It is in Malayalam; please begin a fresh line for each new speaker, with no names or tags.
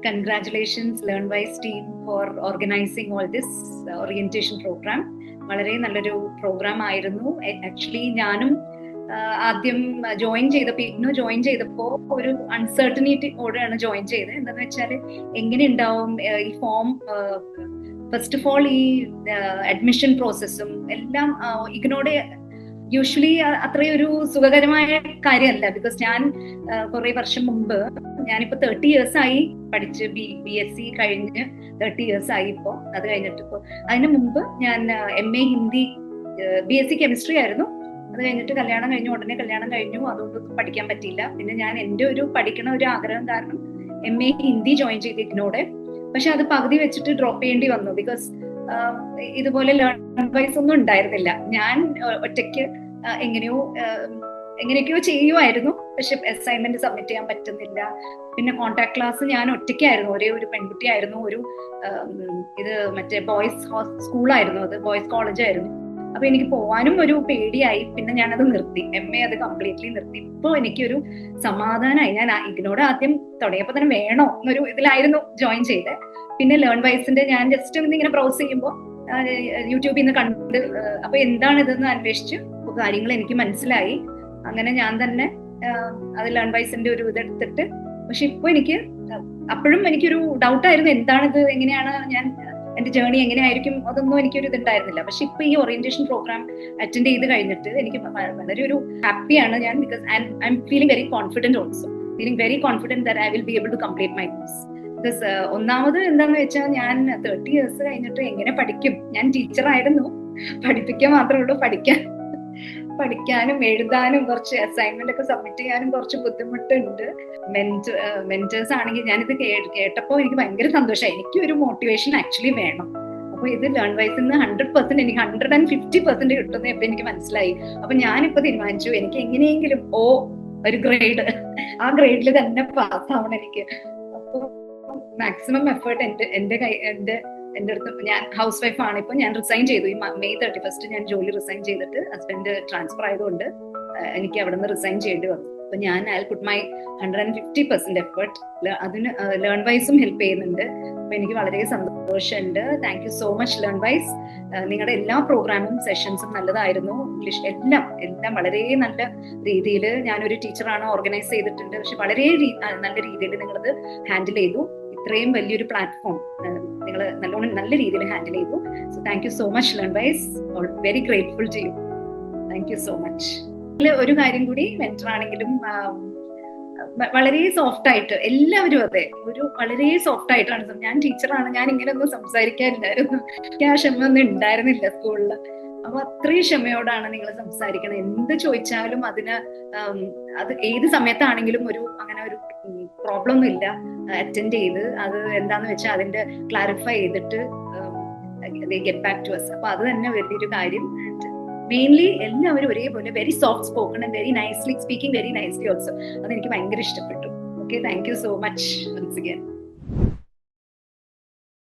Congratulations LearnWise team for organizing all this orientation program. വളരെ നല്ലൊരു പ്രോഗ്രാം ആയിരുന്നു. ആക്ച്വലി ഞാനും ആദ്യം ജോയിൻ ചെയ്തപ്പോൾ ഒരു അൺസർട്ടനിറ്റിയോടെയാണ് ജോയിൻ ചെയ്തത്. എന്താന്ന് വെച്ചാൽ എങ്ങനെ ഉണ്ടാവും ഈ ഫോം, ഫസ്റ്റ് ഓഫ് ഓൾ ഈ അഡ്മിഷൻ പ്രോസസ്സും എല്ലാം ഇതിനോട് യൂഷ്വലി അത്രയൊരു സുഖകരമായ കാര്യമല്ല. ബിക്കോസ് ഞാൻ കുറെ വർഷം മുമ്പ്, ഞാനിപ്പോ 30 years ആയി പഠിച്ച് BSc കഴിഞ്ഞ് 30 years ആയി ഇപ്പോ. അത് കഴിഞ്ഞിട്ട് ഇപ്പോ അതിന് മുമ്പ് ഞാൻ MA ഹിന്ദി, BSc കെമിസ്ട്രി ആയിരുന്നു. അത് കഴിഞ്ഞിട്ട് ഉടനെ കല്യാണം കഴിഞ്ഞു. അതുകൊണ്ട് പഠിക്കാൻ പറ്റിയില്ല. പിന്നെ ഞാൻ എൻ്റെ ഒരു പഠിക്കണ ഒരു ആഗ്രഹം കാരണം MA ഹിന്ദി ജോയിൻ ചെയ്തതിനോടെ, പക്ഷെ അത് പകുതി വെച്ചിട്ട് ഡ്രോപ്പ് ചെയ്യേണ്ടി വന്നു. ബിക്കോസ് ഇതുപോലെ LearnWise ഒന്നും ഉണ്ടായിരുന്നില്ല. ഞാൻ ഒറ്റയ്ക്ക് എങ്ങനെയൊക്കെയോ ചെയ്യുമായിരുന്നു. പക്ഷെ അസൈൻമെന്റ് സബ്മിറ്റ് ചെയ്യാൻ പറ്റുന്നില്ല. പിന്നെ കോൺടാക്ട് ക്ലാസ് ഞാൻ ഒറ്റയ്ക്കായിരുന്നു. ഒരേ ഒരു പെൺകുട്ടിയായിരുന്നു. ഇത് മറ്റേ ബോയ്സ് സ്കൂളായിരുന്നു, അത് ബോയ്സ് കോളേജ് ആയിരുന്നു. അപ്പൊ എനിക്ക് പോവാനും ഒരു പേടിയായി. പിന്നെ ഞാനത് നിർത്തി, MA അത് കംപ്ലീറ്റ്ലി നിർത്തി. ഇപ്പൊ എനിക്കൊരു സമാധാനമായി. ഞാൻ ഇതിനോട് ആദ്യം തുടങ്ങിയപ്പോ തന്നെ വേണോ എന്നൊരു ഇതിലായിരുന്നു ജോയിൻ ചെയ്തത്. പിന്നെ LearnWiseന്റെ ഞാൻ ജസ്റ്റ് ഇങ്ങനെ ബ്രൗസ് ചെയ്യുമ്പോൾ യൂട്യൂബിൽ നിന്ന് കണ്ട്, അപ്പൊ എന്താണ് ഇതെന്ന് അന്വേഷിച്ചു കാര്യങ്ങൾ എനിക്ക് മനസ്സിലായി. അങ്ങനെ ഞാൻ തന്നെ അത് LearnWiseന്റെ ഒരു ഇതെടുത്തിട്ട്, പക്ഷെ ഇപ്പൊ അപ്പോഴും എനിക്കൊരു ഡൗട്ടായിരുന്നു, എന്താണിത്, എങ്ങനെയാണ് എന്റെ ജേർണി എങ്ങനെയായിരിക്കും, അതൊന്നും എനിക്കൊരു ഇതുണ്ടായിരുന്നില്ല. പക്ഷെ ഇപ്പൊ ഈ ഓറിയന്റേഷൻ പ്രോഗ്രാം അറ്റൻഡ് ചെയ്ത് കഴിഞ്ഞിട്ട് എനിക്ക് വളരെ ഒരു ഹാപ്പിയാണ് ഞാൻ. Because I am feeling very confident also, feeling very confident that I will be able to complete my course. Because ഒന്നാമത് എന്താന്ന് വെച്ചാൽ ഞാൻ 30 years കഴിഞ്ഞിട്ട് എങ്ങനെ പഠിക്കും? ഞാൻ ടീച്ചറായിരുന്നു, പഠിപ്പിക്കാൻ മാത്രമേ ഉള്ളൂ. പഠിക്കാനും എഴുതാനും കുറച്ച് അസൈൻമെന്റ് ഒക്കെ സബ്മിറ്റ് ചെയ്യാനും കുറച്ച് ബുദ്ധിമുട്ടുണ്ട്. മെന്റേഴ്സ് ആണെങ്കിൽ ഞാനിത് കേട്ടപ്പോൾ എനിക്ക് ഭയങ്കര സന്തോഷമായി. എനിക്ക് ഒരു മോട്ടിവേഷൻ ആക്ച്വലി വേണം. അപ്പൊ ഇത് LearnWiseൽ നിന്ന് 100% എനിക്ക് 150% കിട്ടുന്ന ഇപ്പൊ എനിക്ക് മനസ്സിലായി. അപ്പൊ ഞാനിപ്പോ തീരുമാനിച്ചു, എനിക്ക് എങ്ങനെയെങ്കിലും ഒരു ഗ്രേഡ്, ആ ഗ്രേഡിൽ തന്നെ പാസ്സാവണം എനിക്ക്. അപ്പൊ മാക്സിമം എഫേർട്ട് എന്റെ അടുത്ത്, ഞാൻ ഹൗസ് വൈഫ് ആണ്. ഇപ്പൊ ഞാൻ റിസൈൻ ചെയ്തു. ഈ May 31 ഞാൻ ജോലി റിസൈൻ ചെയ്തിട്ട്, ഹസ്ബൻഡ് ട്രാൻസ്ഫർ ആയതുകൊണ്ട് എനിക്ക് അവിടെ നിന്ന് റിസൈൻ ചെയ്യേണ്ടി വന്നു. അപ്പൊ ഞാൻ ഐ പുട്ട് മൈ 150% എഫേർട്ട്. അതിന് LearnWiseഉം ഹെൽപ്പ് ചെയ്യുന്നുണ്ട്. അപ്പൊ എനിക്ക് വളരെ സന്തോഷമുണ്ട്. Thank you so much LearnWise. നിങ്ങളുടെ എല്ലാ പ്രോഗ്രാമും സെഷൻസും നല്ലതായിരുന്നു. ഇംഗ്ലീഷ് എല്ലാം വളരെ നല്ല രീതിയിൽ, ഞാനൊരു ടീച്ചറാണ്, ഓർഗനൈസ് ചെയ്തിട്ടുണ്ട്. പക്ഷെ വളരെ നല്ല രീതിയിൽ നിങ്ങളത് ഹാൻഡിൽ ചെയ്തു. ഇത്രയും വലിയൊരു പ്ലാറ്റ്ഫോം നിങ്ങൾ നല്ല രീതിയിൽ ഹാൻഡിൽ ചെയ്തു. So thank you so much LearnWise. Very grateful to you. Thank you so much. ഒരു കാര്യം കൂടി, മെന്റർ ആണെങ്കിലും വളരെ സോഫ്റ്റ് ആയിട്ട് എല്ലാവരും, അതെ, വളരെ സോഫ്റ്റ് ആയിട്ടാണ്. ഞാൻ ടീച്ചറാണ്, ഞാൻ ഇങ്ങനെയൊന്നും സംസാരിക്കാനില്ലായിരുന്നു. എനിക്ക് ആ ക്ഷമ ഒന്നും ഉണ്ടായിരുന്നില്ല സ്കൂളിൽ. അപ്പൊ അത്രയും ക്ഷമയോടാണ് നിങ്ങൾ സംസാരിക്കണം. എന്ത് ചോദിച്ചാലും അത് ഏത് സമയത്താണെങ്കിലും അങ്ങനെ ഒരു പ്രോബ്ലം ഒന്നും ഇല്ല. അറ്റൻഡ് ചെയ്ത് അത് എന്താന്ന് വെച്ചാൽ അതിന്റെ ക്ലാരിഫൈ ചെയ്തിട്ട് ഗെറ്റ് ബാക്ക് ടു അസ്. അപ്പൊ അത് തന്നെ വലിയൊരു കാര്യം. മെയിൻലി എല്ലാവരും ഒരേപോലെ very soft spoken and very nicely speaking very nicely also. അതെനിക്ക് ഭയങ്കര ഇഷ്ടപ്പെട്ടു. Okay, thank you so much once again.